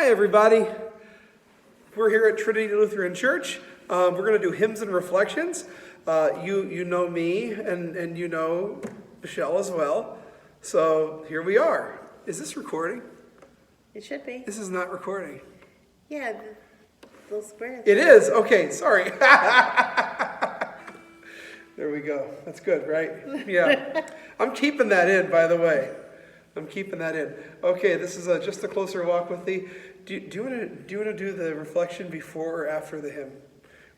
Hi, everybody. We're here at Trinity Lutheran Church. We're going to do hymns and reflections. You know me, and you know Michelle as well. So here we are. Is this recording? It should be. This is not recording. Yeah, the little square. It is? Okay, sorry. There we go. That's good, right? Yeah. I'm keeping that in, by the way. I'm keeping that in. Okay, this is just a closer walk with thee. Do you want to do the reflection before or after the hymn?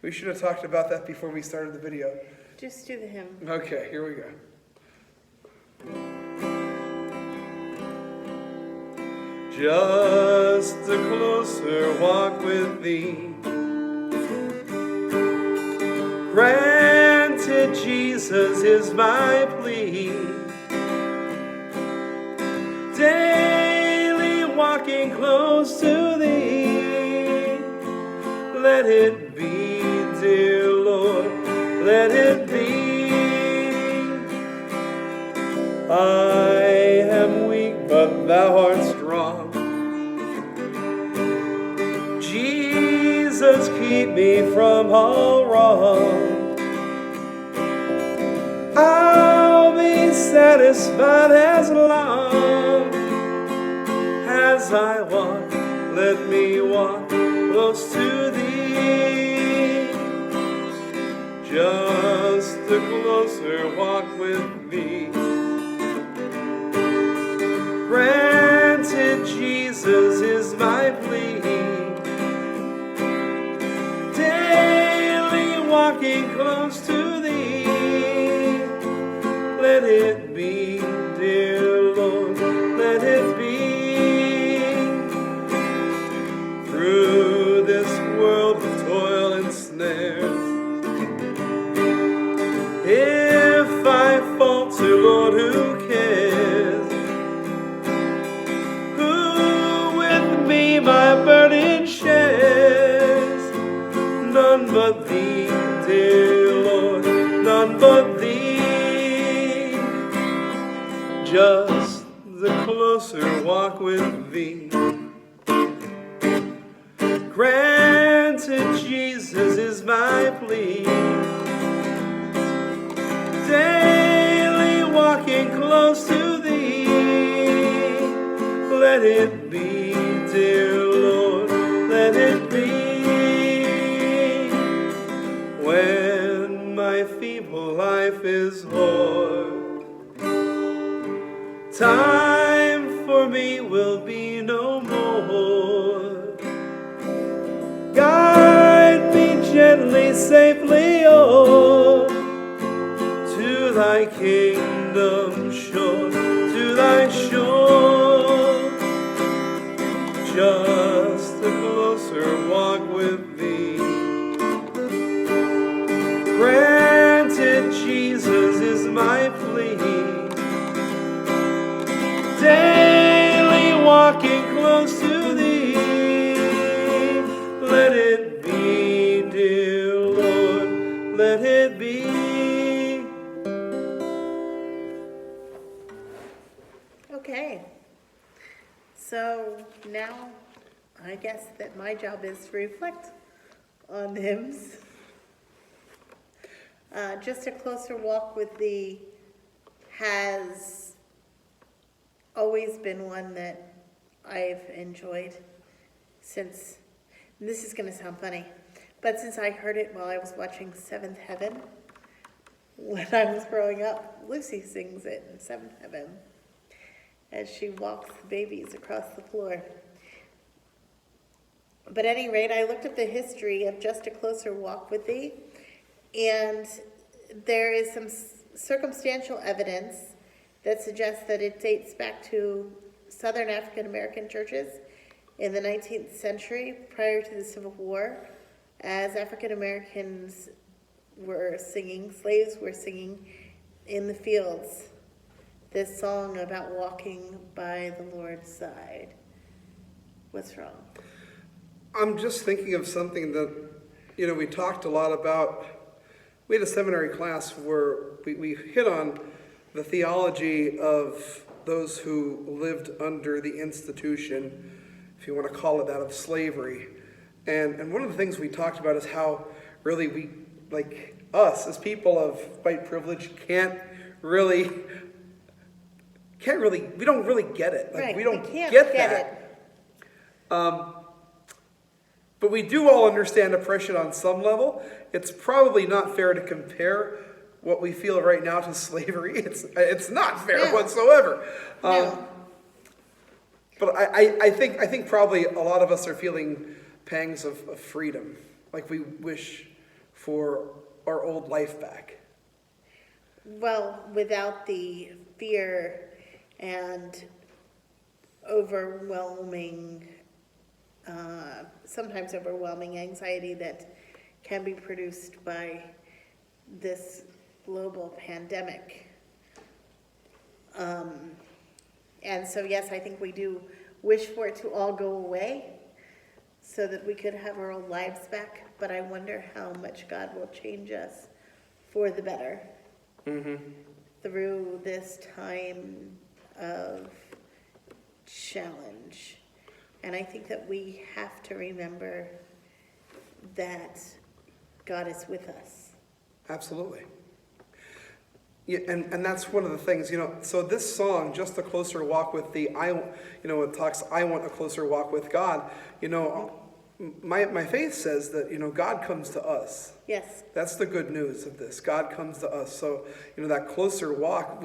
We should have talked about that before we started the video. Just do the hymn. Okay, here we go. Just a closer walk with thee. Granted, Jesus is my plea. Daily walking close to thee. Let it be, dear Lord, let it be. I am weak, but thou art strong. Jesus, keep me from all wrong. I'll be satisfied as long as I walk. Let me walk close to thee. Just a closer walk with thee. Granted, Jesus is my plea. Daily walking close to thee. Let it be, dear Lord, let it be. Through this world of toil and snares, if I falter, Lord, who cares? Who with me my burden shares? None but thee, dear Lord, none but thee. Just the closer walk with thee. Granted, Jesus is my plea. Daily walking close to thee. Let it be, dear Lord, let it be. When my feeble life is o'er, time for me will be no more. Guide me gently, safely, oh, to thy kingdom shore, to thy shore. Just a closer walk with thee. Granted, Jesus is my plea. Daily walking close to thee. Let it be, dear Lord, let it be. Okay. So now I guess that my job is to reflect on the hymns. Just a closer walk with thee has always been one that I've enjoyed since, and this is going to sound funny, but since I heard it while I was watching Seventh Heaven when I was growing up. Lucy sings it in Seventh Heaven as she walks the babies across the floor. But at any rate, I looked up the history of Just a Closer Walk with Thee, and there is some circumstantial evidence that suggests that it dates back to Southern African American churches in the 19th century, prior to the Civil War, as African Americans were singing, slaves were singing in the fields, this song about walking by the Lord's side. What's wrong? I'm just thinking of something that, we talked a lot about. We had a seminary class where we hit on the theology of those who lived under the institution if you want to call it that, of slavery. And one of the things we talked about is how really we, like us as people of white privilege, we don't really get it. Like, Right, we don't we can't get get that. But we do all understand oppression on some level. It's probably not fair to compare what we feel right now to slavery. It's not fair No. whatsoever. No. But I think probably a lot of us are feeling pangs of freedom, like we wish for our old life back. Well, without the fear and overwhelming, sometimes overwhelming anxiety that can be produced by this global pandemic. And so, yes, I think we do wish for it to all go away so that we could have our old lives back, but I wonder how much God will change us for the better through this time of challenge. And I think that we have to remember that God is with us. Absolutely. Yeah, and that's one of the things, so this song, Just a Closer Walk with Thee, it talks, I want a closer walk with God. My faith says that, God comes to us. Yes. That's the good news of this. God comes to us. So, that closer walk,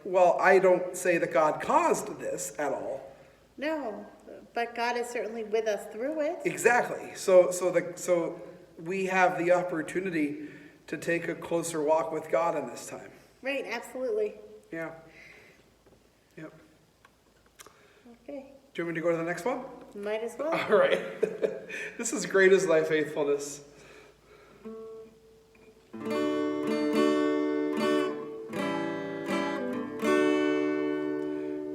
while I don't say that God caused this at all. No, but God is certainly with us through it. Exactly. So we have the opportunity to take a closer walk with God in this time. Right, absolutely. Yeah. Yep. Okay, Do you want me to go to the next one? might as well. All right. This is Great is Thy Faithfulness.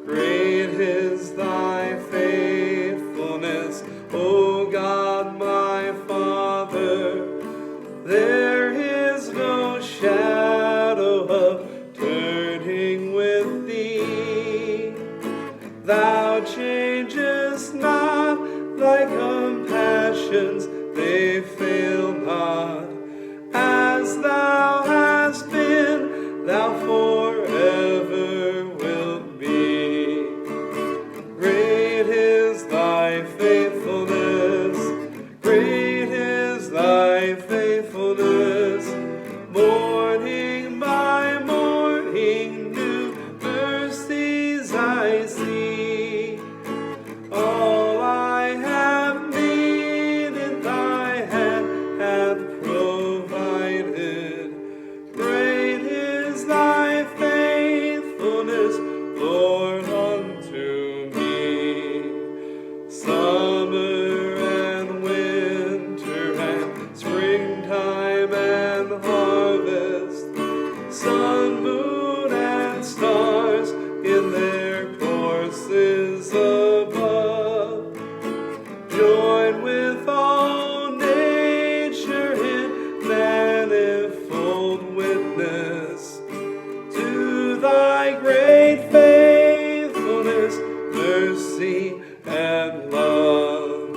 Great is thy faithfulness, O God my Father. There is no shadow of turning with thee. Thou changest not, thy compassions, they fail not. As thou hast been, thou forever wilt be. Great is thy faithfulness, great is thy faithfulness. Morning by morning, new mercies I see. All I have needed, thy hand hath provided. Great is thy faithfulness, Lord, unto me. Summer and winter and springtime and harvest, sun, moon, and stars in their courses above, join with all nature in manifold witness to thy great faithfulness, mercy, and love.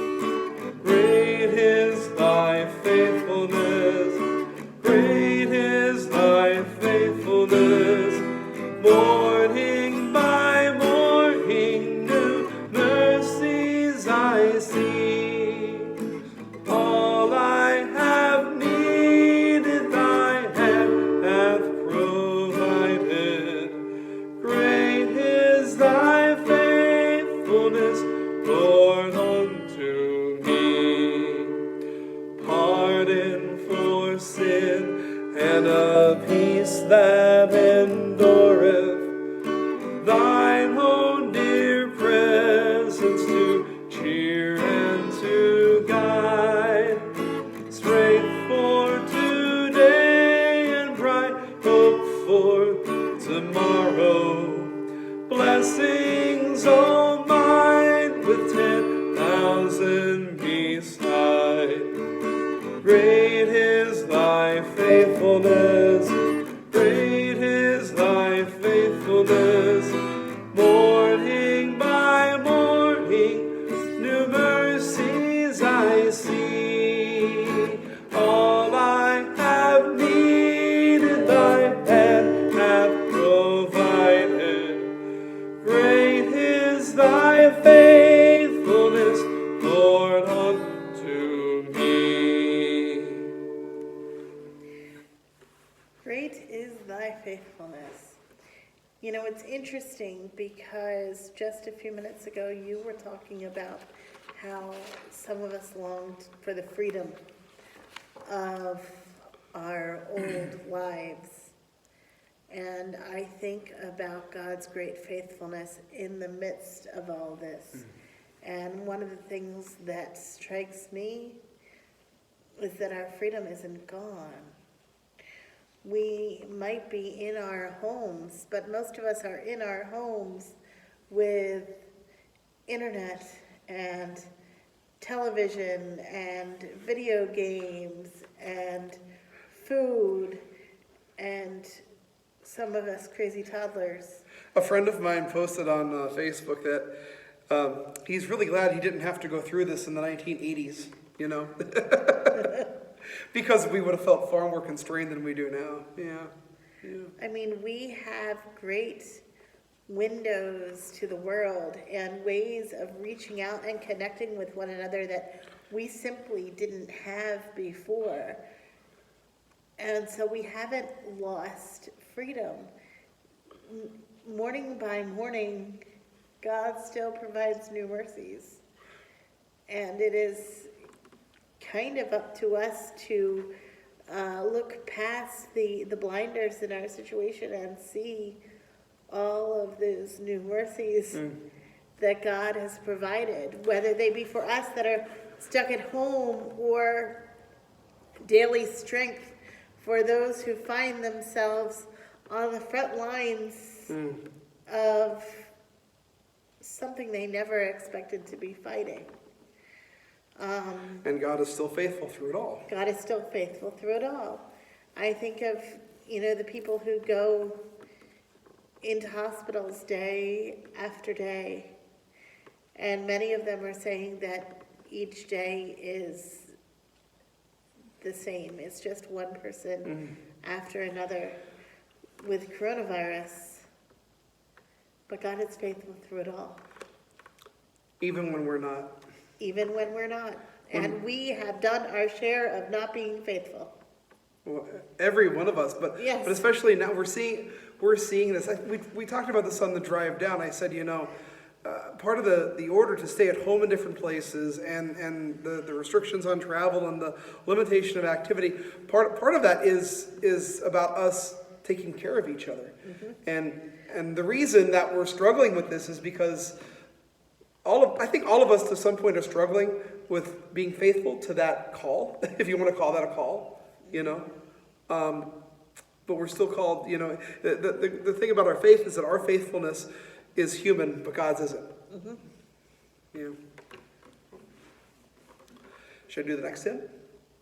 Great is thy faithfulness, great is thy faithfulness. Morning by morning, new mercies I see. All I have needed, thy hand hath provided. Great is thy faithfulness, Lord, unto me. Pardon for sin and a peace that endureth, thine own dear presence to cheer and to guide, strength for today and bright hope for tomorrow, blessings all mine with 10,000 beside. Great is thy faithfulness, great is thy faithfulness. Morning by morning, thy faithfulness, Lord, unto me. Great is thy faithfulness. You know, it's interesting because just a few minutes ago you were talking about how some of us longed for the freedom of our old lives. And I think about God's great faithfulness in the midst of all this. And one of the things that strikes me is that our freedom isn't gone. We might be in our homes, but most of us are in our homes with internet and television and video games and food and some of us crazy toddlers. A friend of mine posted on Facebook that he's really glad he didn't have to go through this in the 1980s, you know? Because we would have felt far more constrained than we do now. Yeah. I mean, we have great windows to the world and ways of reaching out and connecting with one another that we simply didn't have before. And so we haven't lost freedom. Morning by morning, God still provides new mercies. And it is kind of up to us to look past the blinders in our situation and see all of those new mercies that God has provided, whether they be for us that are stuck at home or daily strength for those who find themselves on the front lines of something they never expected to be fighting. And God is still faithful through it all. God is still faithful through it all. I think of, the people who go into hospitals day after day, and many of them are saying that each day is the same. It's just one person after another with coronavirus. But God is faithful through it all. Even when we're not. Even when we're not. And we have done our share of not being faithful. Well, every one of us, but Yes. but especially now we're seeing this. We talked about this on the drive down. I said, part of the order to stay at home in different places and the restrictions on travel and the limitation of activity, part of that is about us taking care of each other. And the reason that we're struggling with this is because I think all of us to some point are struggling with being faithful to that call, if you want to call that a call, but we're still called, the thing about our faith is that our faithfulness is human, but God's isn't. Yeah. Should I do the next hymn?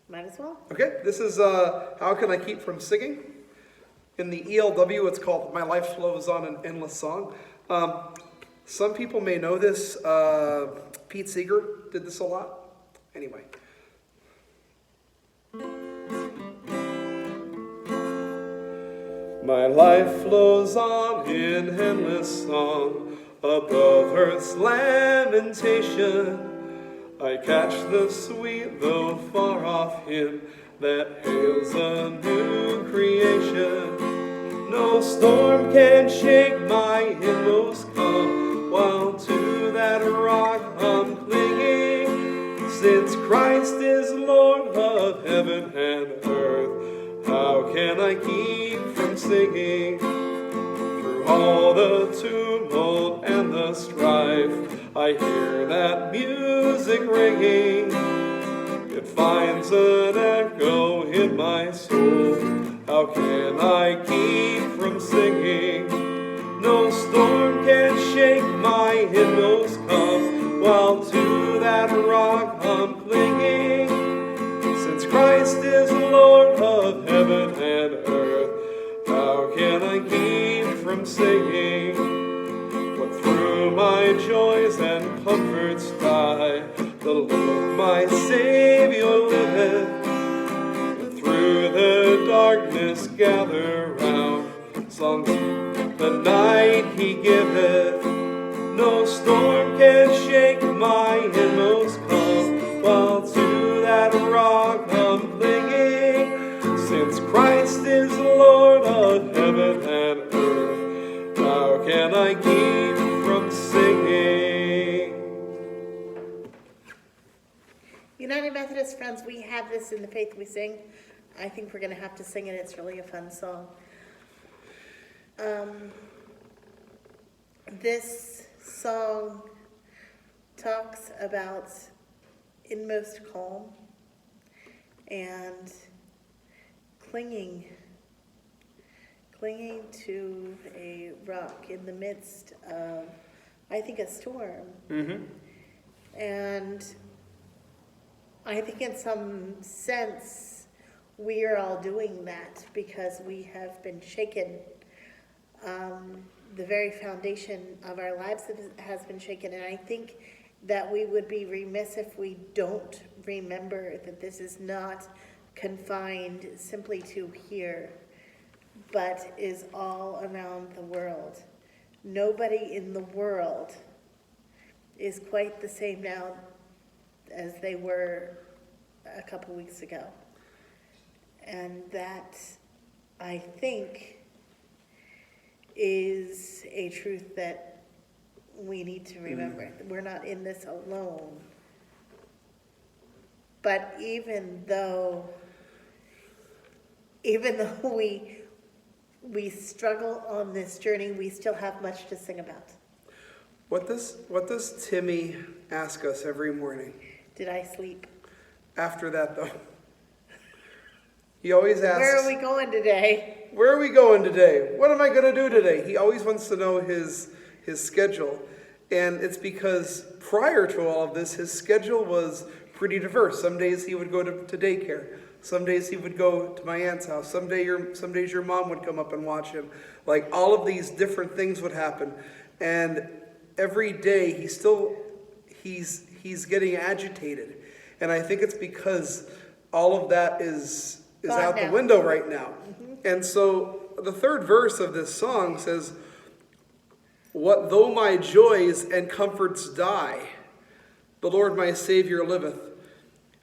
Might as well. Okay, this is How Can I Keep From Singing? In the ELW, it's called My Life Flows On, an Endless Song. Some people may know this. Pete Seeger did this a lot. Anyway. My life flows on in endless song above earth's lamentation. I catch the sweet though far off hymn that hails a new creation. No storm can shake my inmost calm while to that rock I'm clinging. Since Christ is Lord of heaven and earth, how can I keep from singing? Through all the tumult and the strife, I hear that music ringing. It finds an echo in my soul. How can I keep from singing? No storm can shake my inmost calm while to that rock I'm clinging. Since Christ is Lord of heaven and earth, how can I keep from singing? What through my joys and comforts die, the Lord my Savior liveth. Through the darkness gather round, songs the night he giveth. No storm can shake my inmost calm, while to that rock I'm clinging. Since Christ is Lord of heaven and earth, how can I keep from singing? United Methodist friends, we have this in the Faith We Sing. I think we're going to have to sing it. It's really a fun song. This song talks about inmost calm and clinging to a rock in the midst of, I think, a storm. Mm-hmm. And I think in some sense we are all doing that because we have been shaken. The very foundation of our lives has been shaken, and I think that we would be remiss if we don't remember that this is not confined simply to here, but is all around the world. Nobody in the world is quite the same now as they were a couple weeks ago. And that, I think, is a truth that we need to remember. We're not in this alone. But even though we struggle on this journey, we still have much to sing about. What does Timmy ask us every morning? Did I sleep? After that, though, he always asks, Where are we going today? Where are we going today? What am I going to do today? He always wants to know his schedule. And it's because prior to all of this, his schedule was pretty diverse. Some days he would go to daycare. Some days he would go to my aunt's house. Some days your mom would come up and watch him. Like, all of these different things would happen. And every day he's getting agitated. And I think it's because all of that is out the window right now. Mm-hmm. And so the third verse of this song says, "What though my joys and comforts die, the Lord my Savior liveth."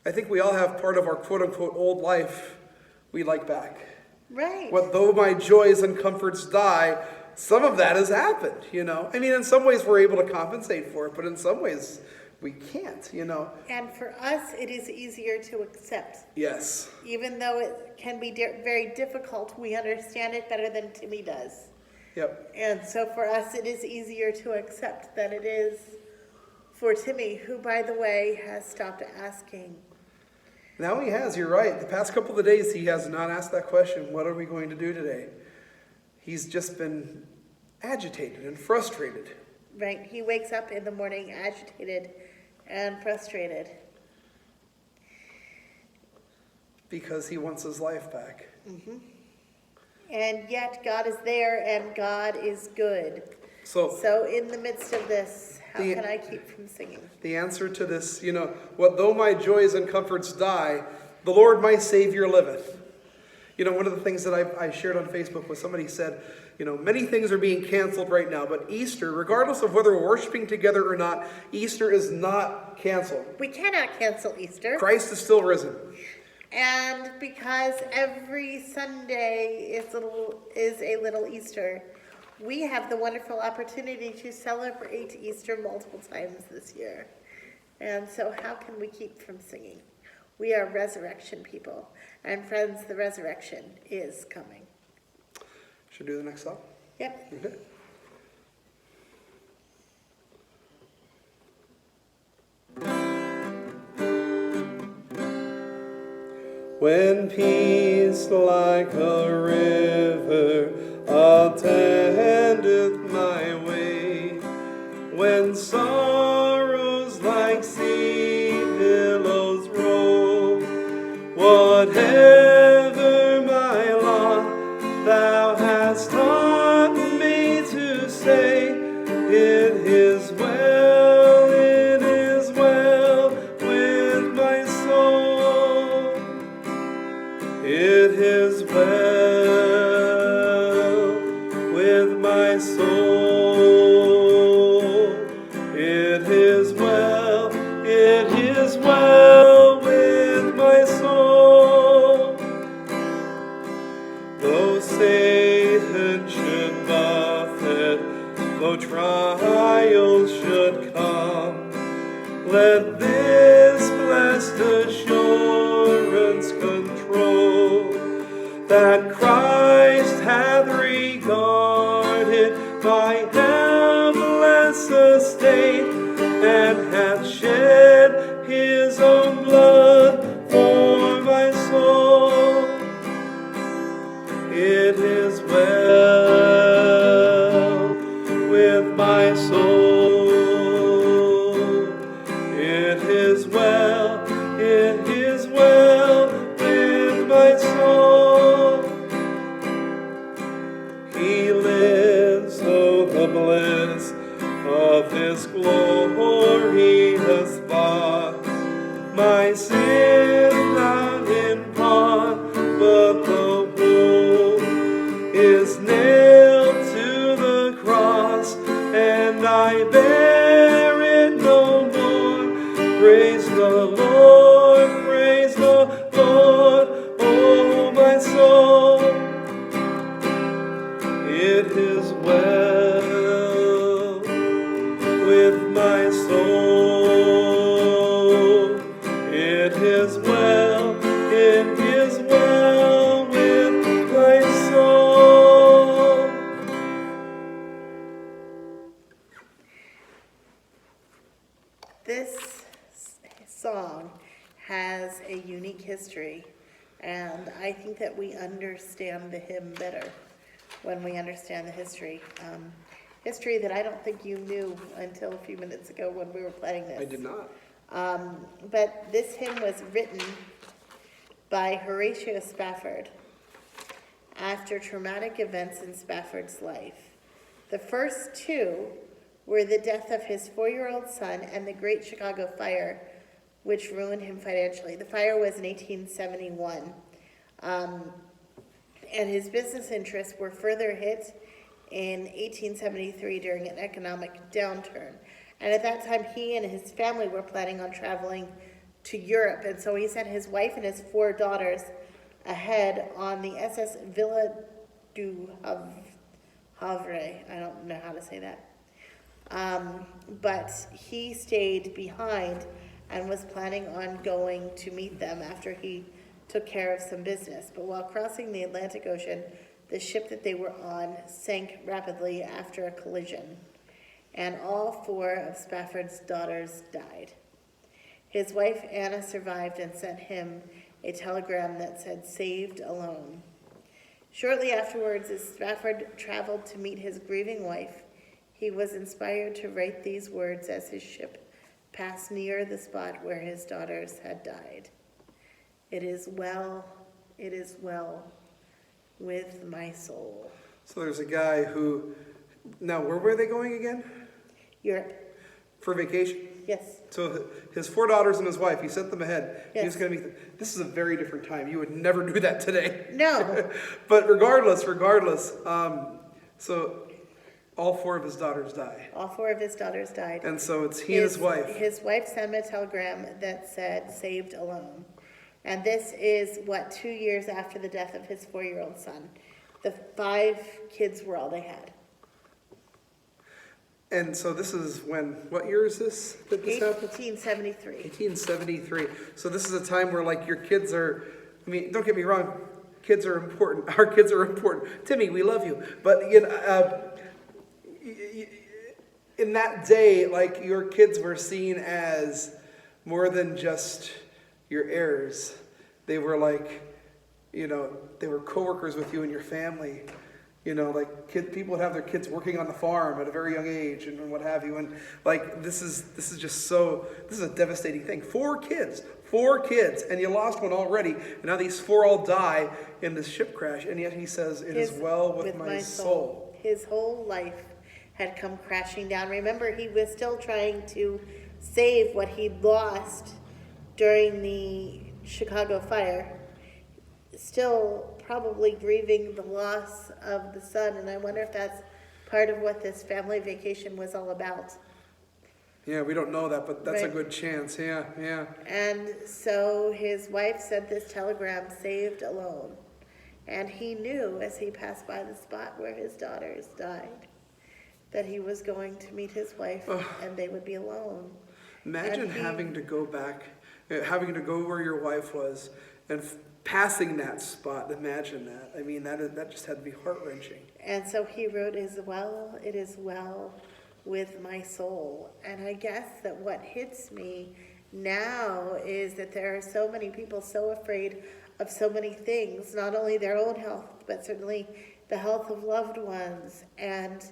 I think we all have part of our quote-unquote old life we like back. Right. What though my joys and comforts die, some of that has happened, I mean, in some ways we're able to compensate for it, but in some ways we can't, And for us, it is easier to accept. Yes. Even though it can be very difficult, we understand it better than Timmy does. Yep. And so for us, it is easier to accept than it is for Timmy, who, by the way, has stopped asking. Now he has, you're right. The past couple of days, he has not asked that question, what are we going to do today? He's just been agitated and frustrated. Right. He wakes up in the morning agitated and frustrated. Because he wants his life back. Mm-hmm. And yet God is there and God is good. So in the midst of this, how can I keep from singing? The answer to this, what though my joys and comforts die, the Lord my Savior liveth. One of the things that I shared on Facebook was somebody said, many things are being canceled right now, but Easter, regardless of whether we're worshiping together or not, Easter is not canceled. We cannot cancel Easter. Christ is still risen. And because every Sunday is a little Easter, we have the wonderful opportunity to celebrate Easter multiple times this year. And so how can we keep from singing? We are resurrection people. And friends, the resurrection is coming. Should we do the next song? Yep. Okay. When peace like a river attendeth my way, when sorrows like sea billows roll, whatever my lot, thou hast taught me to say, it is well with my soul. It is well with my soul. It Let this blessed assurance control that Christ hath regarded my helpless estate, and hath shed his own blood for my soul. It is well with my soul. It is well with my soul. He lives, so the bliss of his glorious bought my sin not in pawn, but the wound is nailed to the cross, and I bear it no more. Praise the Lord, oh my soul. It is well with my soul. It is well with my soul. This song has a unique history, and I think that we understand the hymn better when we understand the history. History that I don't think you knew until a few minutes ago when we were playing this. I did not. But this hymn was written by Horatio Spafford after traumatic events in Spafford's life. The first two were the death of his 4-year-old son and the Great Chicago Fire, which ruined him financially. The fire was in 1871. And his business interests were further hit in 1873 during an economic downturn. And at that time, he and his family were planning on traveling to Europe. And so he sent his wife and his 4 daughters ahead on the SS Villa du Havre. I don't know how to say that. But he stayed behind and was planning on going to meet them after he took care of some business. But while crossing the Atlantic Ocean, the ship that they were on sank rapidly after a collision, and all 4 of Spafford's daughters died. His wife Anna survived and sent him a telegram that said, "Saved alone." Shortly afterwards, as Spafford traveled to meet his grieving wife, he was inspired to write these words as his ship passed near the spot where his daughters had died. It is well with my soul. So there's a guy who, now where were they going again? Europe. For vacation? Yes. So his 4 daughters and his wife, he sent them ahead. Yes. He was going to meet them. This is a very different time. You would never do that today. No. But regardless, so all 4 of his daughters die. All 4 of his daughters died. And so it's he and his wife. His wife sent him a telegram that said, "Saved alone." And this is, 2 years after the death of his 4-year-old son. The 5 kids were all they had. And so this is when, what year is this that this happened? 1873. 1873. So this is a time where, like, your kids are, I mean, don't get me wrong, kids are important. Our kids are important. Timmy, we love you. But, you know, in that day, like, your kids were seen as more than just your heirs. They were like, you know, they were coworkers with you and your family. You know, like people would have their kids working on the farm at a very young age and what have you. And like this is just so, this is a devastating thing. 4 kids, and you lost one already. And now these 4 all die in this ship crash. And yet he says, "It is well with my soul." His whole life had come crashing down. Remember, he was still trying to save what he'd lost during the Chicago fire. Still probably grieving the loss of the son, and I wonder if that's part of what this family vacation was all about. Yeah, we don't know that, but that's a Right. good chance. Yeah. And so his wife sent this telegram, "Saved alone." And he knew as he passed by the spot where his daughters died that he was going to meet his wife and they would be alone. Imagine And he- having to go back, having to go where your wife was and passing that spot. Imagine that. I mean, that just had to be heart-wrenching. And so he wrote, it is well with my soul. And I guess that what hits me now is that there are so many people so afraid of so many things, not only their own health, but certainly the health of loved ones and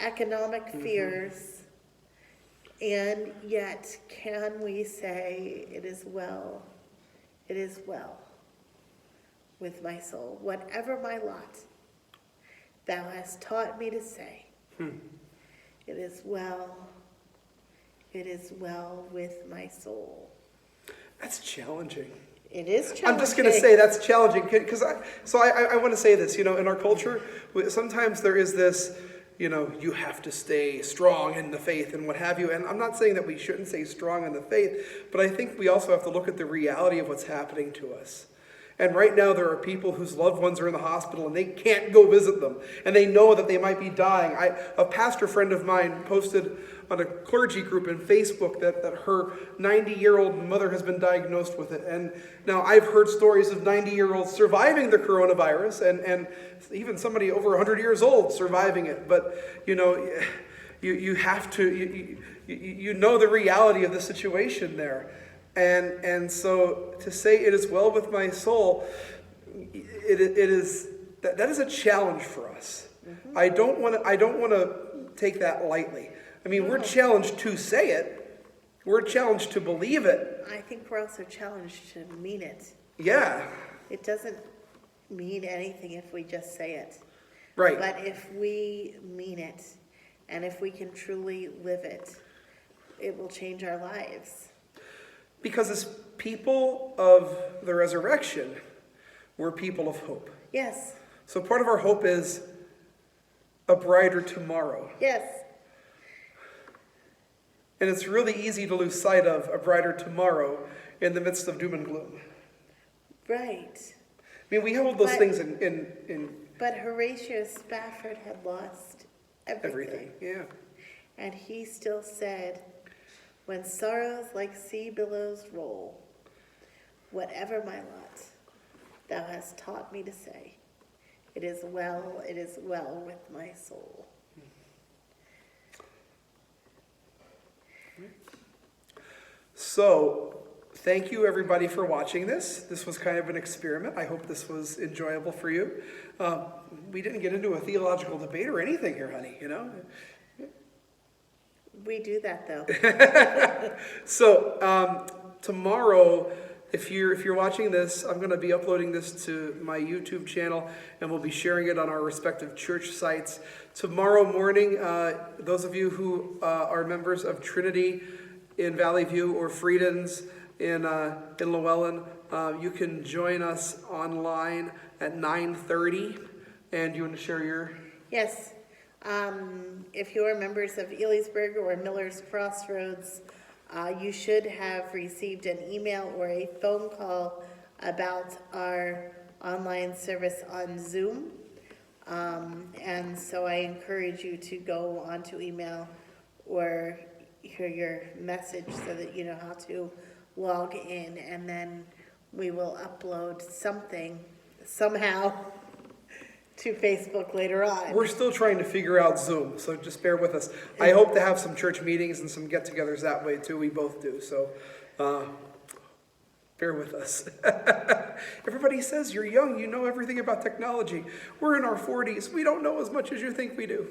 economic fears. And yet, can we say, it is well with my soul, whatever my lot, thou hast taught me to say, it is well with my soul. That's challenging. It is challenging. I'm just going to say that's challenging because I want to say this, in our culture, sometimes there is this, you have to stay strong in the faith and what have you. And I'm not saying that we shouldn't stay strong in the faith, but I think we also have to look at the reality of what's happening to us. And right now there are people whose loved ones are in the hospital and they can't go visit them. And they know that they might be dying. A pastor friend of mine posted on a clergy group in Facebook that her 90-year-old mother has been diagnosed with it. And now I've heard stories of 90-year-olds surviving the coronavirus and even somebody over 100 years old surviving it. But, you have to, you know the reality of the situation there. And so to say it is well with my soul, it is that is a challenge for us. I don't want to take that lightly. I mean, we're challenged to say it. We're challenged to believe it. I think we're also challenged to mean it. Yeah. It doesn't mean anything if we just say it. Right. But if we mean it, and if we can truly live it, it will change our lives. Because as people of the resurrection, we're people of hope. Yes. So part of our hope is a brighter tomorrow. Yes. And it's really easy to lose sight of a brighter tomorrow in the midst of doom and gloom. Right. I mean, we hold those things in But Horatio Spafford had lost everything. Yeah. And he still said, when sorrows like sea billows roll, whatever my lot, thou hast taught me to say, it is well with my soul. So, thank you everybody for watching this. This was kind of an experiment. I hope this was enjoyable for you. We didn't get into a theological debate or anything here, honey, We do that though. So, tomorrow, if you're watching this, I'm going to be uploading this to my YouTube channel, and we'll be sharing it on our respective church sites. Tomorrow morning, those of you who are members of Trinity in Valley View or Friedens in Llewellyn, you can join us online at 9:30. And you want to share your? Yes. If you are members of Elysburg or Miller's Crossroads, you should have received an email or a phone call about our online service on Zoom. And so I encourage you to go onto email or hear your message so that you know how to log in, and then we will upload something somehow to Facebook later on. We're still trying to figure out Zoom, so just bear with us. I hope to have some church meetings and some get-togethers that way too. We both do, so bear with us. Everybody says you're young, you know everything about technology. We're in our 40s. We don't know as much as you think we do.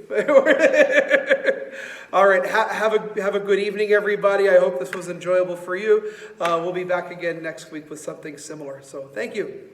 All right, have a good evening, everybody. I hope this was enjoyable for you. We'll be back again next week with something similar. So thank you.